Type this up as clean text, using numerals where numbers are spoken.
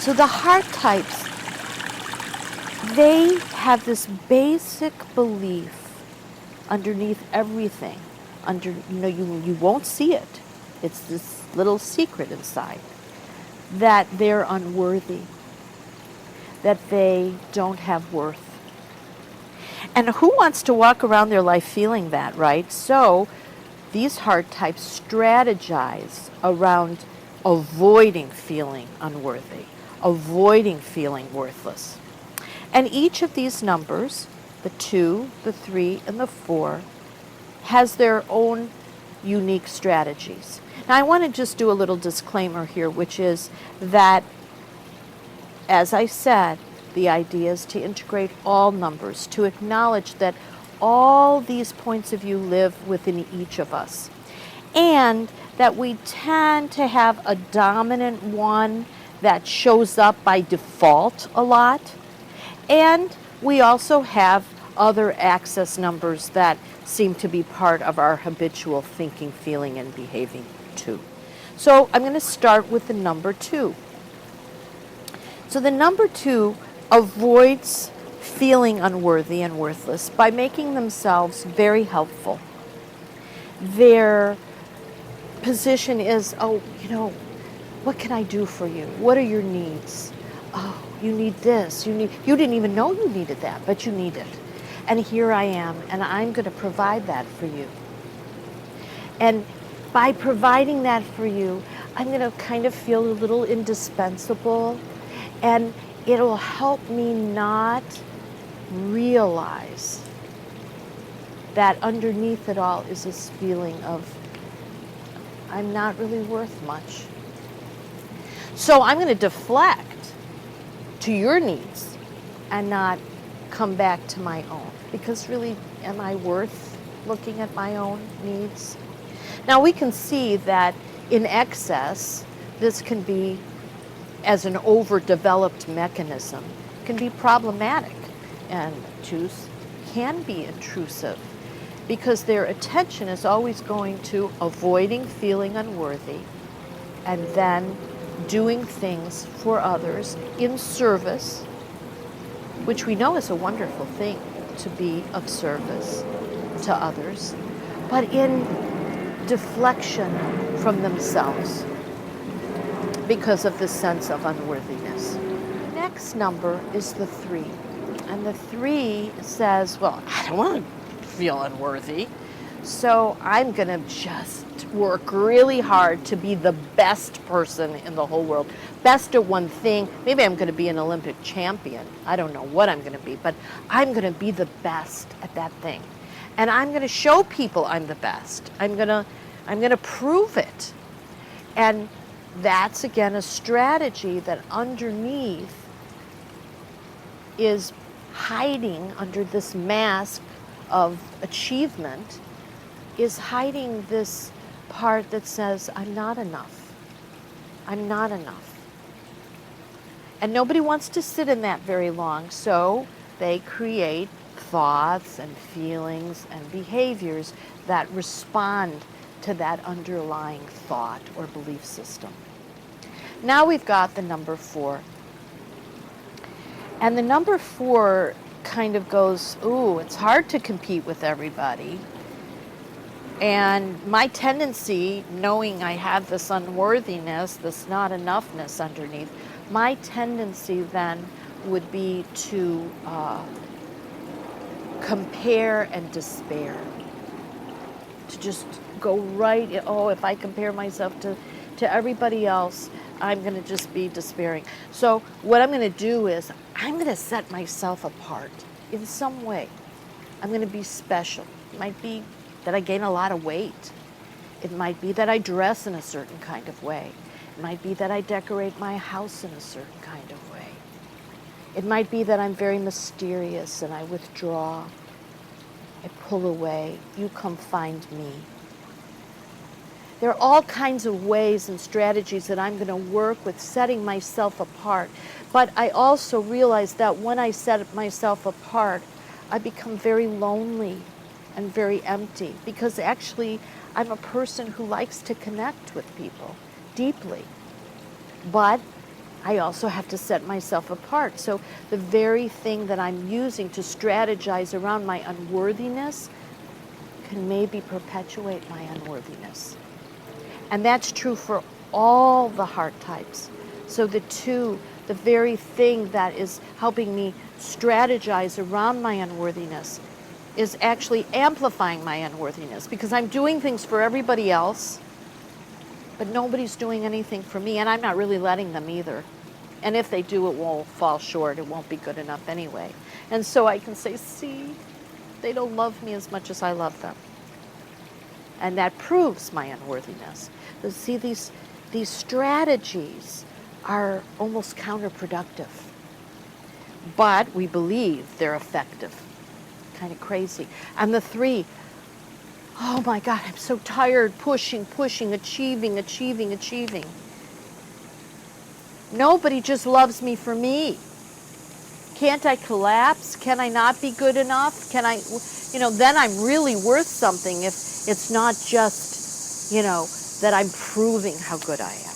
So the heart types, they have this basic belief underneath everything. You won't see it. It's this little secret inside that they're unworthy, that they don't have worth. And who wants to walk around their life feeling that, right? So these heart types strategize around avoiding feeling unworthy, avoiding feeling worthless. And each of these numbers, the 2, the 3, and the 4, has their own unique strategies. Now I want to just do a little disclaimer here, which is that, as I said, the idea is to integrate all numbers, to acknowledge that all these points of view live within each of us, and that we tend to have a dominant one that shows up by default a lot, and we also have other access numbers that seem to be part of our habitual thinking, feeling, and behaving too. So I'm going to start with the number 2. So the number 2 avoids feeling unworthy and worthless by making themselves very helpful. Their position is, what can I do for you? What are your needs? Oh, you need this. You didn't even know you needed that, but you need it. And here I am, and I'm going to provide that for you. And by providing that for you, I'm going to kind of feel a little indispensable, and it'll help me not realize that underneath it all is this feeling of I'm not really worth much. So I'm going to deflect to your needs and not come back to my own. Because really, am I worth looking at my own needs? Now we can see that in excess, this can be, as an overdeveloped mechanism, can be problematic. And 2s can be intrusive because their attention is always going to avoiding feeling unworthy and then doing things for others in service, which we know is a wonderful thing, to be of service to others, but in deflection from themselves because of this sense of unworthiness. Next number is the 3. And the 3 says, well, I don't want to feel unworthy, so I'm going to just work really hard to be the best person in the whole world. Best at one thing. Maybe I'm going to be an Olympic champion. I don't know what I'm going to be, but I'm going to be the best at that thing. And I'm going to show people I'm the best. I'm going to prove it. And that's, again, a strategy that underneath is hiding under this mask of achievement, is hiding this part that says, I'm not enough. I'm not enough. And nobody wants to sit in that very long, so they create thoughts and feelings and behaviors that respond to that underlying thought or belief system. Now we've got the number 4. And the number 4 kind of goes, it's hard to compete with everybody. And my tendency, knowing I have this unworthiness, this not enoughness underneath, my tendency then would be to compare and despair. To just go right, if I compare myself to everybody else, I'm going to just be despairing. So what I'm going to do is I'm going to set myself apart in some way. I'm going to be special. It might be that I gain a lot of weight. It might be that I dress in a certain kind of way. It might be that I decorate my house in a certain kind of way. It might be that I'm very mysterious and I withdraw. I pull away. You come find me. There are all kinds of ways and strategies that I'm going to work with setting myself apart. But I also realize that when I set myself apart, I become very lonely and very empty, because actually I'm a person who likes to connect with people deeply. But I also have to set myself apart. So the very thing that I'm using to strategize around my unworthiness can maybe perpetuate my unworthiness. And that's true for all the heart types. So the very thing that is helping me strategize around my unworthiness is actually amplifying my unworthiness, because I'm doing things for everybody else, but nobody's doing anything for me, and I'm not really letting them either. And if they do, it won't fall short. It won't be good enough anyway. And so I can say, see, they don't love me as much as I love them. And that proves my unworthiness. But see, these strategies are almost counterproductive, but we believe they're effective. Kind of crazy. And the 3, oh my God, I'm so tired, pushing, achieving. Nobody just loves me for me. Can't I collapse? Can I not be good enough? Can I, then I'm really worth something if it's not just, that I'm proving how good I am.